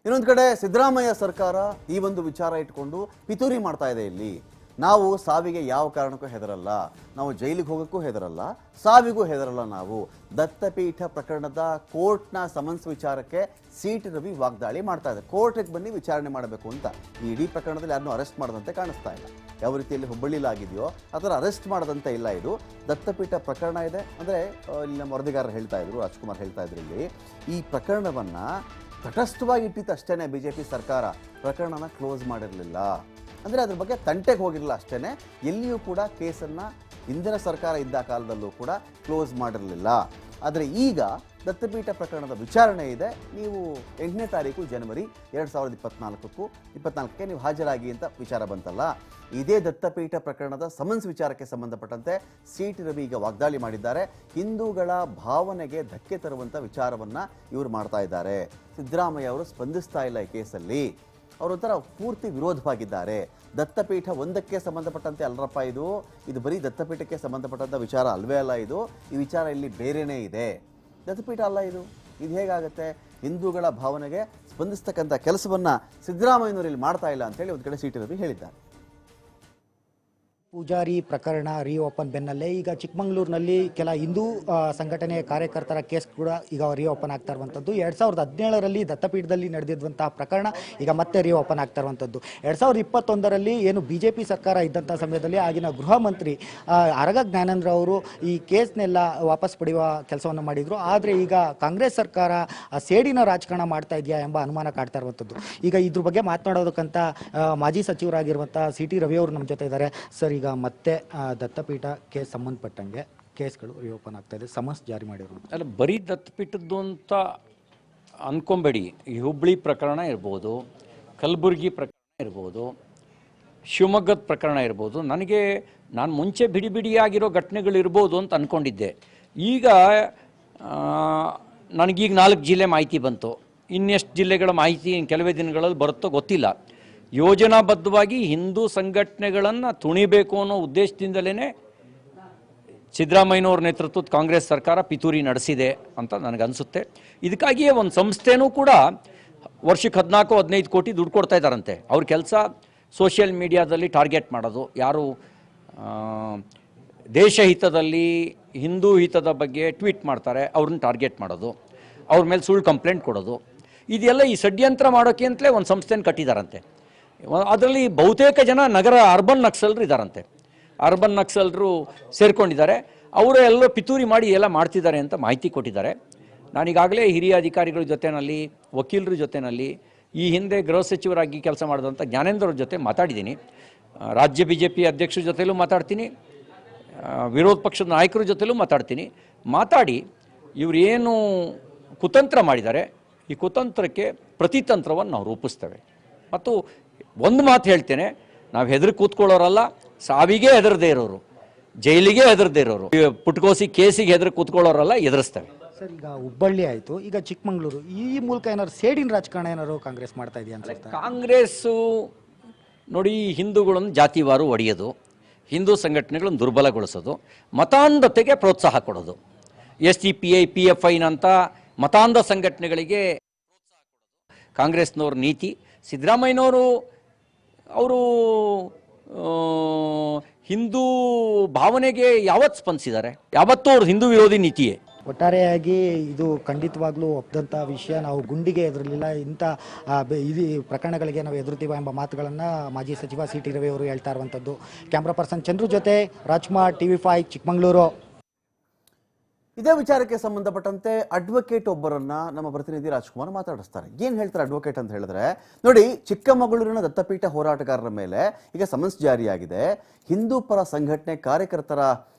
ಇನ್ನೊಂದು ಕಡೆ ಸಿದ್ದರಾಮಯ್ಯ ಸರ್ಕಾರ ಈ ಒಂದು ವಿಚಾರ ಇಟ್ಕೊಂಡು ಪಿತೂರಿ ಮಾಡ್ತಾ ಇದೆ. ಇಲ್ಲಿ ನಾವು ಸಾವಿಗೆ ಯಾವ ಕಾರಣಕ್ಕೂ ಹೆದರಲ್ಲ, ನಾವು ಜೈಲಿಗೆ ಹೋಗೋಕ್ಕೂ ಹೆದರಲ್ಲ, ಸಾವಿಗೂ ಹೆದರಲ್ಲ. ನಾವು ದತ್ತಪೀಠ ಪ್ರಕರಣದ ಕೋರ್ಟ್ನ ಸಮನ್ಸ್ ವಿಚಾರಕ್ಕೆ ಸಿ.ಟಿ. ರವಿ ವಾಗ್ದಾಳಿ ಮಾಡ್ತಾ ಇದೆ. ಕೋರ್ಟ್ಗೆ ಬನ್ನಿ ವಿಚಾರಣೆ ಮಾಡಬೇಕು ಅಂತ. ಈ ಇಡೀ ಪ್ರಕರಣದಲ್ಲಿ ಯಾರನ್ನೂ ಅರೆಸ್ಟ್ ಮಾಡದಂತೆ ಕಾಣಿಸ್ತಾ ಇಲ್ಲ. ಯಾವ ರೀತಿಯಲ್ಲಿ ಹುಬ್ಬಳ್ಳಿಲಾಗಿದೆಯೋ ಆ ಥರ ಅರೆಸ್ಟ್ ಮಾಡದಂತೆ ಇಲ್ಲ. ಇದು ದತ್ತಪೀಠ ಪ್ರಕರಣ ಇದೆ. ಅಂದರೆ ಇಲ್ಲಿ ನಮ್ಮ ವರದಿಗಾರರು ಹೇಳ್ತಾ ಇದ್ರು, ರಾಜ್ಕುಮಾರ್ ಹೇಳ್ತಾ ಇದ್ರು, ಇಲ್ಲಿ ಈ ಪ್ರಕರಣವನ್ನು ತಟಸ್ಥವಾಗಿ ಇಟ್ಟಿತ್ತು ಅಷ್ಟೇ. ಬಿಜೆಪಿ ಸರ್ಕಾರ ಪ್ರಕರಣನ ಕ್ಲೋಸ್ ಮಾಡಿರಲಿಲ್ಲ, ಅಂದರೆ ಅದ್ರ ಬಗ್ಗೆ ತಂಟೆಗೆ ಹೋಗಿರಲಿಲ್ಲ ಅಷ್ಟೇ. ಎಲ್ಲಿಯೂ ಕೂಡ ಕೇಸನ್ನು ಹಿಂದಿನ ಸರ್ಕಾರ ಇದ್ದ ಕಾಲದಲ್ಲೂ ಕೂಡ ಕ್ಲೋಸ್ ಮಾಡಿರಲಿಲ್ಲ. ಆದರೆ ಈಗ ದತ್ತಪೀಠ ಪ್ರಕರಣದ ವಿಚಾರಣೆ ಇದೆ. ನೀವು 8ನೇ ತಾರೀಕು ಜನವರಿ 2024ಕ್ಕೆ ನೀವು ಹಾಜರಾಗಿ ಅಂತ ವಿಚಾರ ಬಂತಲ್ಲ. ಇದೇ ದತ್ತಪೀಠ ಪ್ರಕರಣದ ಸಮನ್ಸ್ ವಿಚಾರಕ್ಕೆ ಸಂಬಂಧಪಟ್ಟಂತೆ ಸಿ.ಟಿ. ರವಿ ಈಗ ವಾಗ್ದಾಳಿ ಮಾಡಿದ್ದಾರೆ. ಹಿಂದೂಗಳ ಭಾವನೆಗೆ ಧಕ್ಕೆ ತರುವಂಥ ವಿಚಾರವನ್ನು ಇವರು ಮಾಡ್ತಾ ಇದ್ದಾರೆ. ಸಿದ್ದರಾಮಯ್ಯ ಅವರು ಸ್ಪಂದಿಸ್ತಾ ಇಲ್ಲ ಈ ಕೇಸಲ್ಲಿ. ಅವರೊಂಥರ ಪೂರ್ತಿ ವಿರೋಧವಾಗಿದ್ದಾರೆ. ದತ್ತಪೀಠ ಒಂದಕ್ಕೆ ಸಂಬಂಧಪಟ್ಟಂತೆ ಅಲ್ಲರಪ್ಪ, ಇದು ಬರೀ ದತ್ತಪೀಠಕ್ಕೆ ಸಂಬಂಧಪಟ್ಟಂಥ ವಿಚಾರ ಅಲ್ವೇ ಅಲ್ಲ. ಈ ವಿಚಾರ ಇಲ್ಲಿ ಬೇರೆಯೇ ಇದೆ. ದತ್ತಪೀಠ ಅಲ್ಲ ಇದು ಹೇಗಾಗುತ್ತೆ? ಹಿಂದೂಗಳ ಭಾವನೆಗೆ ಸ್ಪಂದಿಸ್ತಕ್ಕಂಥ ಕೆಲಸವನ್ನು ಸಿದ್ದರಾಮಯ್ಯನವರು ಇಲ್ಲಿ ಮಾಡ್ತಾ ಇಲ್ಲ ಅಂತೇಳಿ ಒಂದು ಕಡೆ ಸಿ.ಟಿ. ರವಿ ಹೇಳಿದ್ದಾರೆ. ಪೂಜಾರಿ ಪ್ರಕರಣ ರಿಓಪನ್ ಬೆನ್ನಲ್ಲೇ ಈಗ ಚಿಕ್ಕಮಗಳೂರಿನಲ್ಲಿ ಕೆಲ ಹಿಂದೂ ಸಂಘಟನೆ ಕಾರ್ಯಕರ್ತರ ಕೇಸ್ ಕೂಡ ಈಗ ರಿಓಪನ್ ಆಗ್ತಾ ಇರುವಂಥದ್ದು. 2017ರಲ್ಲಿ ದತ್ತಪೀಠದಲ್ಲಿ ನಡೆದಿರುವಂತಹ ಪ್ರಕರಣ ಈಗ ಮತ್ತೆ ರಿಓಪನ್ ಆಗ್ತಾ ಇರುವಂಥದ್ದು. 2021ರಲ್ಲಿ ಏನು BJP ಸರ್ಕಾರ ಇದ್ದಂಥ ಸಮಯದಲ್ಲಿ ಆಗಿನ ಗೃಹ ಮಂತ್ರಿ ಆರಗ ಜ್ಞಾನೇಂದ್ರ ಅವರು ಈ ಕೇಸ್ನೆಲ್ಲ ವಾಪಸ್ ಪಡೆಯುವ ಕೆಲಸವನ್ನು ಮಾಡಿದರು. ಆದರೆ ಈಗ ಕಾಂಗ್ರೆಸ್ ಸರ್ಕಾರ ಸೇಡಿನ ರಾಜಕಾರಣ ಮಾಡ್ತಾ ಇದೆಯಾ ಎಂಬ ಅನುಮಾನ ಕಾಡ್ತಾ ಇರುವಂಥದ್ದು. ಈಗ ಇದ್ರ ಬಗ್ಗೆ ಮಾತನಾಡೋದಕ್ಕಂತ ಮಾಜಿ ಸಚಿವರಾಗಿರುವಂಥ ಸಿ.ಟಿ. ರವಿ ಅವರು ನಮ್ಮ ಜೊತೆ ಇದ್ದಾರೆ. ಸರ್, ಈಗ ಮತ್ತೆ ದತ್ತಪೀಠ ಕೇಸ್ ಸಂಬಂಧಪಟ್ಟಂಗೆ ಕೇಸ್ಗಳು ರಿಓಪನ್ ಆಗ್ತಾ ಇದೆ, ಸಮನ್ಸ್ ಜಾರಿ ಮಾಡಿರೋದು. ಅಲ್ಲ, ಬರೀ ದತ್ತಪೀಠದ್ದು ಅಂತ ಅಂದ್ಕೊಂಬೇಡಿ. ಈ ಹುಬ್ಬಳ್ಳಿ ಪ್ರಕರಣ ಇರ್ಬೋದು, ಕಲಬುರಗಿ ಪ್ರಕರಣ ಇರ್ಬೋದು, ಶಿವಮೊಗ್ಗದ ಪ್ರಕರಣ ಇರ್ಬೋದು. ನಾನು ಮುಂಚೆ ಬಿಡಿಯಾಗಿರೋ ಘಟನೆಗಳಿರ್ಬೋದು ಅಂತ ಅಂದ್ಕೊಂಡಿದ್ದೆ. ಈಗ ನನಗೀಗ 4 ಜಿಲ್ಲೆ ಮಾಹಿತಿ ಬಂತು. ಇನ್ನೆಷ್ಟು ಜಿಲ್ಲೆಗಳ ಮಾಹಿತಿ ಕೆಲವೇ ದಿನಗಳಲ್ಲಿ ಬರುತ್ತೋ ಗೊತ್ತಿಲ್ಲ. ಯೋಜನಾಬದ್ಧವಾಗಿ ಹಿಂದೂ ಸಂಘಟನೆಗಳನ್ನು ತುಣಿಬೇಕು ಅನ್ನೋ ಉದ್ದೇಶದಿಂದಲೇ ಸಿದ್ದರಾಮಯ್ಯನವ್ರ ನೇತೃತ್ವದ ಕಾಂಗ್ರೆಸ್ ಸರ್ಕಾರ ಪಿತೂರಿ ನಡೆಸಿದೆ ಅಂತ ನನಗನ್ಸುತ್ತೆ. ಇದಕ್ಕಾಗಿಯೇ ಒಂದು ಸಂಸ್ಥೆನೂ ಕೂಡ ವರ್ಷಕ್ಕೆ 14-15 ಕೋಟಿ ದುಡ್ಡು ಕೊಡ್ತಾ ಇದ್ದಾರಂತೆ. ಅವ್ರ ಕೆಲಸ ಸೋಷಿಯಲ್ ಮೀಡಿಯಾದಲ್ಲಿ ಟಾರ್ಗೆಟ್ ಮಾಡೋದು, ಯಾರು ದೇಶ ಹಿತದಲ್ಲಿ ಹಿಂದೂ ಹಿತದ ಬಗ್ಗೆ ಟ್ವೀಟ್ ಮಾಡ್ತಾರೆ ಅವ್ರನ್ನ ಟಾರ್ಗೆಟ್ ಮಾಡೋದು, ಅವ್ರ ಮೇಲೆ ಸುಳ್ಳು ಕಂಪ್ಲೇಂಟ್ ಕೊಡೋದು. ಇದೆಲ್ಲ ಈ ಷಡ್ಯಂತ್ರ ಮಾಡೋಕ್ಕೆ ಅಂತಲೇ ಒಂದು ಸಂಸ್ಥೆನ ಕಟ್ಟಿದ್ದಾರಂತೆ. ಅದರಲ್ಲಿ ಬಹುತೇಕ ಜನ ಅರ್ಬನ್ ನಕ್ಸಲರು ಇದ್ದಾರಂತೆ. ಅರ್ಬನ್ ನಕ್ಸಲರು ಸೇರ್ಕೊಂಡಿದ್ದಾರೆ. ಅವರು ಎಲ್ಲೋ ಪಿತೂರಿ ಮಾಡಿ ಎಲ್ಲ ಮಾಡ್ತಿದ್ದಾರೆ ಅಂತ ಮಾಹಿತಿ ಕೊಟ್ಟಿದ್ದಾರೆ. ನಾನೀಗಾಗಲೇ ಹಿರಿಯ ಅಧಿಕಾರಿಗಳ ಜೊತೆಯಲ್ಲಿ, ವಕೀಲರ ಜೊತೆಯಲ್ಲಿ, ಈ ಹಿಂದೆ ಗೃಹ ಸಚಿವರಾಗಿ ಕೆಲಸ ಮಾಡಿದಂಥ ಜ್ಞಾನೇಂದ್ರ ಜೊತೆ ಮಾತಾಡಿದ್ದೀನಿ. ರಾಜ್ಯ BJP ಅಧ್ಯಕ್ಷರ ಜೊತೆಲೂ ಮಾತಾಡ್ತೀನಿ, ವಿರೋಧ ಪಕ್ಷದ ನಾಯಕರ ಜೊತೆಲೂ ಮಾತಾಡಿ ಇವರು ಏನು ಕುತಂತ್ರ ಮಾಡಿದ್ದಾರೆ, ಈ ಕುತಂತ್ರಕ್ಕೆ ಪ್ರತಿತಂತ್ರವನ್ನು ನಾವು ರೂಪಿಸ್ತೇವೆ. ಮತ್ತು ಒಂದು ಮಾತು ಹೇಳ್ತೇನೆ, ನಾವು ಹೆದರಿ ಕೂತ್ಕೊಳ್ಳೋರಲ್ಲ, ಸಾವಿಗೆ ಹೆದರದೇ ಇರೋರು, ಜೈಲಿಗೆ ಹೆದರದೇ ಇರೋರು, ಪುಟ್ಕೋಸಿ ಕೇಸಿಗೆ ಹೆದರಿ ಕೂತ್ಕೊಳ್ಳೋರಲ್ಲ, ಎದುರಿಸ್ತೇವೆ. ಸರ್, ಈಗ ಹುಬ್ಬಳ್ಳಿ ಆಯಿತು, ಈಗ ಚಿಕ್ಕಮಗಳೂರು, ಈ ಮೂಲಕ ಏನಾದ್ರು ಸೇಡಿನ ರಾಜಕಾರಣ ಏನಾದ್ರು ಕಾಂಗ್ರೆಸ್ ಮಾಡ್ತಾ ಇದೆಯಾ ಅಂತ? ಕಾಂಗ್ರೆಸ್ಸು ನೋಡಿ, ಹಿಂದೂಗಳನ್ನು ಜಾತಿವಾರು ಒಡೆಯೋದು, ಹಿಂದೂ ಸಂಘಟನೆಗಳನ್ನು ದುರ್ಬಲಗೊಳಿಸೋದು, ಮತಾಂಧತೆಗೆ ಪ್ರೋತ್ಸಾಹ ಕೊಡೋದು, SDPI PFIನಂಥ ಮತಾಂಧ ಸಂಘಟನೆಗಳಿಗೆ ಪ್ರೋತ್ಸಾಹ ಕೊಡೋದು ಕಾಂಗ್ರೆಸ್ನವ್ರ ನೀತಿ. ಸಿದ್ದರಾಮಯ್ಯನವರು ಅವರು ಹಿಂದೂ ಭಾವನೆಗೆ ಯಾವತ್ತು ಸ್ಪಂದಿಸಿದ್ದಾರೆ? ಯಾವತ್ತೂ ಅವ್ರು ಹಿಂದೂ ವಿರೋಧಿ ನೀತಿಯೇ. ಒಟ್ಟಾರೆಯಾಗಿ ಇದು ಖಂಡಿತವಾಗ್ಲೂ ಒಪ್ಪದಂಥ ವಿಷಯ. ನಾವು ಗುಂಡಿಗೆ ಎದುರಲಿಲ್ಲ, ಇಂಥ ಇದು ಪ್ರಕರಣಗಳಿಗೆ ನಾವು ಎದುರುತ್ತೀವ ಎಂಬ ಮಾತುಗಳನ್ನು ಮಾಜಿ ಸಚಿವ ಸಿ.ಟಿ. ರವಿ ಅವರು ಹೇಳ್ತಾ ಇರುವಂಥದ್ದು. ಕ್ಯಾಮ್ರಾ ಪರ್ಸನ್ ಚಂದ್ರು ಜೊತೆ ರಾಜ್ಕುಮಾರ್, TV5 ಚಿಕ್ಕಮಗಳೂರು. ಇದೇ ವಿಚಾರಕ್ಕೆ ಸಂಬಂಧಪಟ್ಟಂತೆ ಅಡ್ವೊಕೇಟ್ ಒಬ್ಬರನ್ನ ನಮ್ಮ ಪ್ರತಿನಿಧಿ ರಾಜ್ಕುಮಾರ್ ಮಾತಾಡಿಸ್ತಾರೆ. ಏನು ಹೇಳ್ತಾರೆ ಅಡ್ವೊಕೇಟ್ ಅಂತ ಹೇಳಿದ್ರೆ, ನೋಡಿ, ಚಿಕ್ಕಮಗಳೂರಿನ ದತ್ತಪೀಠ ಹೋರಾಟಗಾರರ ಮೇಲೆ ಈಗ ಸಮನ್ಸ್ ಜಾರಿಯಾಗಿದೆ. ಹಿಂದೂ ಪರ ಸಂಘಟನೆ ಕಾರ್ಯಕರ್ತರ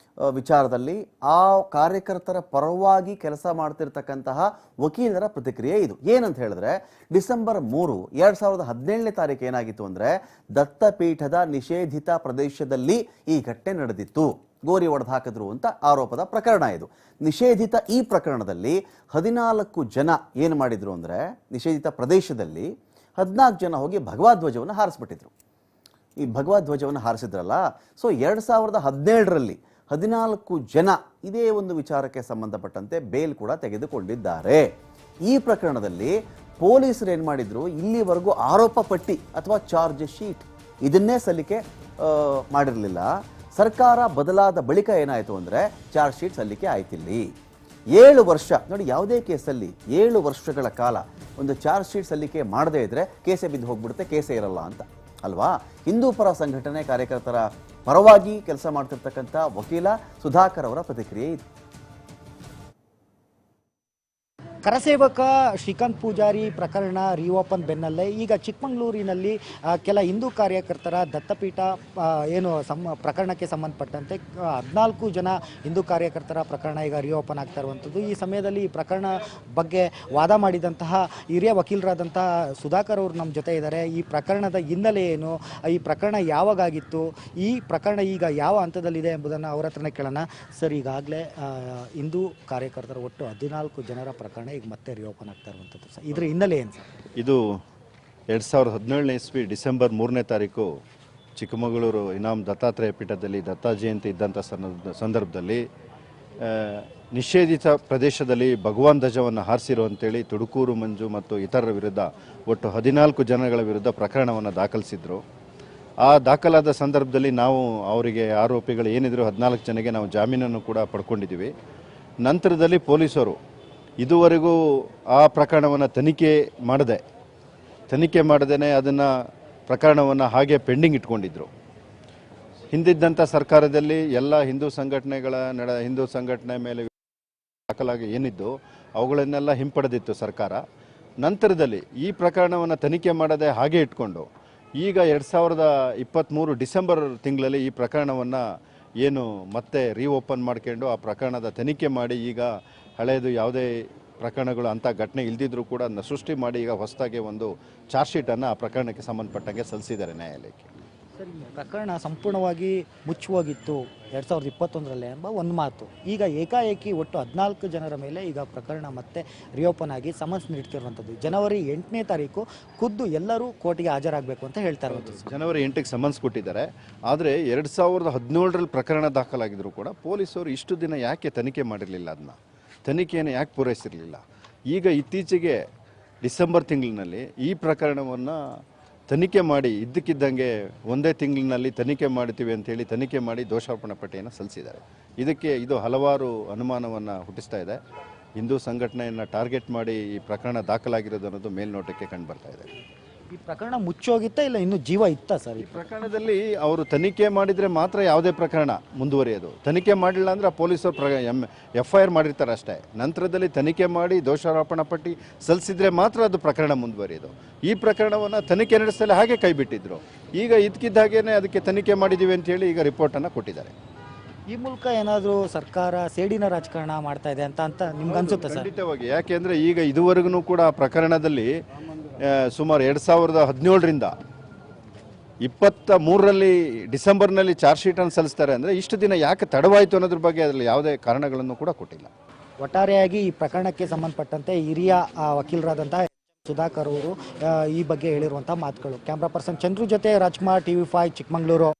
ವಿಚಾರದಲ್ಲಿ ಆ ಕಾರ್ಯಕರ್ತರ ಪರವಾಗಿ ಕೆಲಸ ಮಾಡ್ತಿರ್ತಕ್ಕಂತಹ ವಕೀಲರ ಪ್ರತಿಕ್ರಿಯೆ ಇದು. ಏನಂತ ಹೇಳಿದ್ರೆ, ಡಿಸೆಂಬರ್ 3, 2017ನೇ ತಾರೀಕು ಏನಾಗಿತ್ತು ಅಂದರೆ, ದತ್ತಪೀಠದ ನಿಷೇಧಿತ ಪ್ರದೇಶದಲ್ಲಿ ಈ ಘಟನೆ ನಡೆದಿತ್ತು. ಗೋರಿ ಒಡೆದು ಹಾಕಿದ್ರು ಅಂತ ಆರೋಪದ ಪ್ರಕರಣ ಇದು. ನಿಷೇಧಿತ ಈ ಪ್ರಕರಣದಲ್ಲಿ 14 ಜನ ಏನು ಮಾಡಿದ್ರು ಅಂದರೆ, ನಿಷೇಧಿತ ಪ್ರದೇಶದಲ್ಲಿ 14 ಜನ ಹೋಗಿ ಭಗವಧ್ವಜವನ್ನು ಹಾರಿಸ್ಬಿಟ್ಟಿದ್ರು. ಈ ಭಗವಧ್ವಜವನ್ನು ಹಾರಿಸಿದ್ರಲ್ಲ, ಸೊ 2017ರಲ್ಲಿ 14 ಜನ ಇದೇ ಒಂದು ವಿಚಾರಕ್ಕೆ ಸಂಬಂಧಪಟ್ಟಂತೆ ಬೇಲ್ ಕೂಡ ತೆಗೆದುಕೊಂಡಿದ್ದಾರೆ. ಈ ಪ್ರಕರಣದಲ್ಲಿ ಪೊಲೀಸರು ಏನು ಮಾಡಿದ್ರು, ಇಲ್ಲಿವರೆಗೂ ಆರೋಪ ಪಟ್ಟಿ ಅಥವಾ ಚಾರ್ಜ್ ಶೀಟ್ ಇದನ್ನೇ ಸಲ್ಲಿಕೆ ಮಾಡಿರಲಿಲ್ಲ. ಸರ್ಕಾರ ಬದಲಾದ ಬಳಿಕ ಏನಾಯಿತು ಅಂದರೆ ಚಾರ್ಜ್ ಶೀಟ್ ಸಲ್ಲಿಕೆ ಆಯ್ತಿಲ್ಲಿ. 7 ವರ್ಷ ನೋಡಿ, ಯಾವುದೇ ಕೇಸಲ್ಲಿ 7 ವರ್ಷಗಳ ಕಾಲ ಒಂದು ಚಾರ್ಜ್ ಶೀಟ್ ಸಲ್ಲಿಕೆ ಮಾಡದೇ ಇದ್ರೆ ಕೇಸೇ ಬಿದ್ದು ಹೋಗ್ಬಿಡುತ್ತೆ, ಕೇಸೇ ಇರಲ್ಲ ಅಂತ ಅಲ್ವಾ. ಹಿಂದೂ ಪರ ಸಂಘಟನೆ ಕಾರ್ಯಕರ್ತರ ಪರವಾಗಿ ಕೆಲಸ ಮಾಡ್ತಿರ್ತಕ್ಕಂಥ ವಕೀಲ ಸುಧಾಕರ್ ಅವರ ಪ್ರತಿಕ್ರಿಯೆ ಇದು. ಕರಸೇವಕ ಶ್ರೀಕಾಂತ್ ಪೂಜಾರಿ ಪ್ರಕರಣ ರಿಓಪನ್ ಬೆನ್ನಲ್ಲೇ ಈಗ ಚಿಕ್ಕಮಗಳೂರಿನಲ್ಲಿ ಕೆಲ ಹಿಂದೂ ಕಾರ್ಯಕರ್ತರ ದತ್ತಪೀಠ ಏನು ಪ್ರಕರಣಕ್ಕೆ ಸಂಬಂಧಪಟ್ಟಂತೆ 14 ಜನ ಹಿಂದೂ ಕಾರ್ಯಕರ್ತರ ಪ್ರಕರಣ ಈಗ ರಿಓಪನ್ ಆಗ್ತಾ ಇರುವಂಥದ್ದು. ಈ ಸಮಯದಲ್ಲಿ ಈ ಪ್ರಕರಣ ಬಗ್ಗೆ ವಾದ ಮಾಡಿದಂತಹ ಹಿರಿಯ ವಕೀಲರಾದಂತಹ ಸುಧಾಕರ್ ಅವರು ನಮ್ಮ ಜೊತೆ ಇದ್ದಾರೆ. ಈ ಪ್ರಕರಣದ ಹಿನ್ನೆಲೆ ಏನು, ಈ ಪ್ರಕರಣ ಯಾವಾಗಾಗಿತ್ತು, ಈ ಪ್ರಕರಣ ಈಗ ಯಾವ ಹಂತದಲ್ಲಿದೆ ಎಂಬುದನ್ನು ಅವರ ಹತ್ರನೇ ಕೇಳೋಣ. ಸರ್, ಈಗಾಗಲೇ ಹಿಂದೂ ಕಾರ್ಯಕರ್ತರ ಒಟ್ಟು 14 ಜನರ ಪ್ರಕರಣ ಈಗ ಮತ್ತೆ ರಿಓಪನ್ ಆಗ್ತಾ ಇರುವಂಥದ್ದು ಸರ್, ಇದ್ರ ಹಿನ್ನೆಲೆ ಏನು ಸರ್? ಇದು 2017ನೇ ಇಸ್ವಿ ಡಿಸೆಂಬರ್ 3ನೇ ತಾರೀಕು ಚಿಕ್ಕಮಗಳೂರು ಇನಾಮ್ ದತ್ತಾತ್ರೇಯ ಪೀಠದಲ್ಲಿ ದತ್ತಾ ಜಯಂತಿ ಇದ್ದಂಥ ಸಂದರ್ಭದಲ್ಲಿ ನಿಷೇಧಿತ ಪ್ರದೇಶದಲ್ಲಿ ಭಗವಾನ್ ಧ್ವಜವನ್ನು ಹಾರಿಸಿರು ಅಂತೇಳಿ ತುಡುಕೂರು ಮಂಜು ಮತ್ತು ಇತರರ ವಿರುದ್ಧ ಒಟ್ಟು 14 ಜನಗಳ ವಿರುದ್ಧ ಪ್ರಕರಣವನ್ನು ದಾಖಲಿಸಿದ್ರು. ಆ ದಾಖಲಾದ ಸಂದರ್ಭದಲ್ಲಿ ನಾವು ಅವರಿಗೆ ಆರೋಪಿಗಳು ಏನಿದ್ರು 14 ಜನಕ್ಕೆ ನಾವು ಜಾಮೀನನ್ನು ಕೂಡ ಪಡ್ಕೊಂಡಿದ್ದೀವಿ. ನಂತರದಲ್ಲಿ ಪೊಲೀಸರು ಇದುವರೆಗೂ ಆ ಪ್ರಕರಣವನ್ನು ತನಿಖೆ ಮಾಡದೇ ಅದನ್ನು ಪ್ರಕರಣವನ್ನು ಹಾಗೆ ಪೆಂಡಿಂಗ್ ಇಟ್ಕೊಂಡಿದ್ರು. ಹಿಂದಿದ್ದಂಥ ಸರ್ಕಾರದಲ್ಲಿ ಎಲ್ಲ ಹಿಂದೂ ಸಂಘಟನೆ ಮೇಲೆ ದಾಖಲಾಗಿ ಏನಿದ್ದು ಅವುಗಳನ್ನೆಲ್ಲ ಹಿಂಪಡೆದಿತ್ತು ಸರ್ಕಾರ. ನಂತರದಲ್ಲಿ ಈ ಪ್ರಕರಣವನ್ನು ತನಿಖೆ ಮಾಡದೆ ಹಾಗೆ ಇಟ್ಕೊಂಡು ಈಗ 2023 ಡಿಸೆಂಬರ್ ತಿಂಗಳಲ್ಲಿ ಈ ಪ್ರಕರಣವನ್ನು ಏನು ಮತ್ತೆ ರಿಓಪನ್ ಮಾಡ್ಕೊಂಡು ಆ ಪ್ರಕರಣದ ತನಿಖೆ ಮಾಡಿ ಈಗ ಹಳೆಯದು ಯಾವುದೇ ಪ್ರಕರಣಗಳು ಅಂಥ ಘಟನೆ ಇಲ್ದಿದ್ರೂ ಕೂಡ ಅದನ್ನು ಸೃಷ್ಟಿ ಮಾಡಿ ಈಗ ಹೊಸದಾಗಿ ಒಂದು ಚಾರ್ಜ್ ಶೀಟನ್ನು ಆ ಪ್ರಕರಣಕ್ಕೆ ಸಂಬಂಧಪಟ್ಟಂಗೆ ಸಲ್ಲಿಸಿದ್ದಾರೆ ನ್ಯಾಯಾಲಯಕ್ಕೆ. ಸರ್, ಈ ಪ್ರಕರಣ ಸಂಪೂರ್ಣವಾಗಿ ಮುಚ್ಚುವಾಗಿತ್ತು 2021ರಲ್ಲೇ ಎಂಬ ಒಂದು ಮಾತು. ಈಗ ಏಕಾಏಕಿ ಒಟ್ಟು 14 ಜನರ ಮೇಲೆ ಈಗ ಪ್ರಕರಣ ಮತ್ತೆ ರಿಓಪನ್ ಆಗಿ ಸಮನ್ಸ್ ನೀಡ್ತಿರುವಂಥದ್ದು. ಜನವರಿ 8ನೇ ತಾರೀಕು ಖುದ್ದು ಎಲ್ಲರೂ ಕೋರ್ಟಿಗೆ ಹಾಜರಾಗಬೇಕು ಅಂತ ಹೇಳ್ತಾ ಇರುವಂಥದ್ದು. ಜನವರಿ 8ಕ್ಕೆ ಸಮನ್ಸ್ ಕೊಟ್ಟಿದ್ದಾರೆ. ಆದರೆ 2017ರಲ್ಲಿ ಪ್ರಕರಣ ದಾಖಲಾಗಿದ್ರು ಕೂಡ ಪೊಲೀಸರು ಇಷ್ಟು ದಿನ ಯಾಕೆ ತನಿಖೆ ಮಾಡಿರಲಿಲ್ಲ, ಅದನ್ನ ತನಿಖೆಯನ್ನು ಯಾಕೆ ಪೂರೈಸಿರಲಿಲ್ಲ. ಈಗ ಇತ್ತೀಚೆಗೆ ಡಿಸೆಂಬರ್ ತಿಂಗಳಿನಲ್ಲಿ ಈ ಪ್ರಕರಣವನ್ನು ತನಿಖೆ ಮಾಡಿ ಇದ್ದಕ್ಕಿದ್ದಂಗೆ ಒಂದೇ ತಿಂಗಳಿನಲ್ಲಿ ತನಿಖೆ ಮಾಡ್ತೀವಿ ಅಂತೇಳಿ ತನಿಖೆ ಮಾಡಿ ದೋಷಾರೋಪಣಾ ಪಟ್ಟಿಯನ್ನು ಸಲ್ಲಿಸಿದ್ದಾರೆ. ಇದು ಹಲವಾರು ಅನುಮಾನವನ್ನು ಹುಟ್ಟಿಸ್ತಾ ಇದೆ. ಹಿಂದೂ ಸಂಘಟನೆಯನ್ನು ಟಾರ್ಗೆಟ್ ಮಾಡಿ ಈ ಪ್ರಕರಣ ದಾಖಲಾಗಿರೋದು ಅನ್ನೋದು ಮೇಲ್ನೋಟಕ್ಕೆ ಕಂಡು ಬರ್ತಾ ಇದೆ. ಈ ಪ್ರಕರಣ ಮುಚ್ಚೋಗಿತ್ತಾ ಇಲ್ಲ ಇನ್ನೂ ಜೀವ ಇತ್ತಾ ಸರ್? ಈ ಪ್ರಕರಣದಲ್ಲಿ ಅವರು ತನಿಖೆ ಮಾಡಿದರೆ ಮಾತ್ರ ಯಾವುದೇ ಪ್ರಕರಣ ಮುಂದುವರಿಯೋದು. ತನಿಖೆ ಮಾಡಿಲ್ಲ ಅಂದರೆ ಪೊಲೀಸರು FIR ಮಾಡಿರ್ತಾರೆ ಅಷ್ಟೇ. ನಂತರದಲ್ಲಿ ತನಿಖೆ ಮಾಡಿ ದೋಷಾರೋಪಣಾ ಪಟ್ಟಿ ಸಲ್ಲಿಸಿದ್ರೆ ಮಾತ್ರ ಅದು ಪ್ರಕರಣ ಮುಂದುವರಿಯೋದು. ಈ ಪ್ರಕರಣವನ್ನು ತನಿಖೆ ನಡೆಸಲು ಹಾಗೆ ಕೈ ಬಿಟ್ಟಿದ್ರು. ಈಗ ಇದಕ್ಕಿದ್ದಾಗೇನೆ ಅದಕ್ಕೆ ತನಿಖೆ ಮಾಡಿದ್ದೀವಿ ಅಂತೇಳಿ ಈಗ ರಿಪೋರ್ಟನ್ನು ಕೊಟ್ಟಿದ್ದಾರೆ. ಈ ಮೂಲಕ ಏನಾದರೂ ಸರ್ಕಾರ ಸೇಡಿನ ರಾಜಕಾರಣ ಮಾಡ್ತಾ ಇದೆ ಅಂತ ನಿಮ್ಗೆ ಅನ್ಸುತ್ತೆ ಸರ್? ಖಂಡಿತವಾಗಿ. ಯಾಕೆಂದರೆ ಈಗ ಇದುವರೆಗೂ ಕೂಡ ಆ ಪ್ರಕರಣದಲ್ಲಿ ಸುಮಾರು 2017ರಿಂದ 23ರಲ್ಲಿ ಡಿಸೆಂಬರ್ನಲ್ಲಿ ಚಾರ್ಜ್ ಶೀಟನ್ನು ಸಲ್ಲಿಸ್ತಾರೆ ಅಂದರೆ ಇಷ್ಟು ದಿನ ಯಾಕೆ ತಡವಾಯಿತು ಅನ್ನೋದ್ರ ಬಗ್ಗೆ ಅದರಲ್ಲಿ ಯಾವುದೇ ಕಾರಣಗಳನ್ನು ಕೂಡ ಕೊಟ್ಟಿಲ್ಲ. ಒಟ್ಟಾರೆಯಾಗಿ ಈ ಪ್ರಕರಣಕ್ಕೆ ಸಂಬಂಧಪಟ್ಟಂತೆ ಹಿರಿಯ ವಕೀಲರಾದಂತಹ ಸುಧಾಕರ್ ಅವರು ಈ ಬಗ್ಗೆ ಹೇಳಿರುವಂಥ ಮಾತುಗಳು. ಕ್ಯಾಮ್ರಾ ಪರ್ಸನ್ ಚಂದ್ರು ಜೊತೆ ರಾಜ್ಕುಮಾರ್, TV5 ಚಿಕ್ಕಮಗಳೂರು.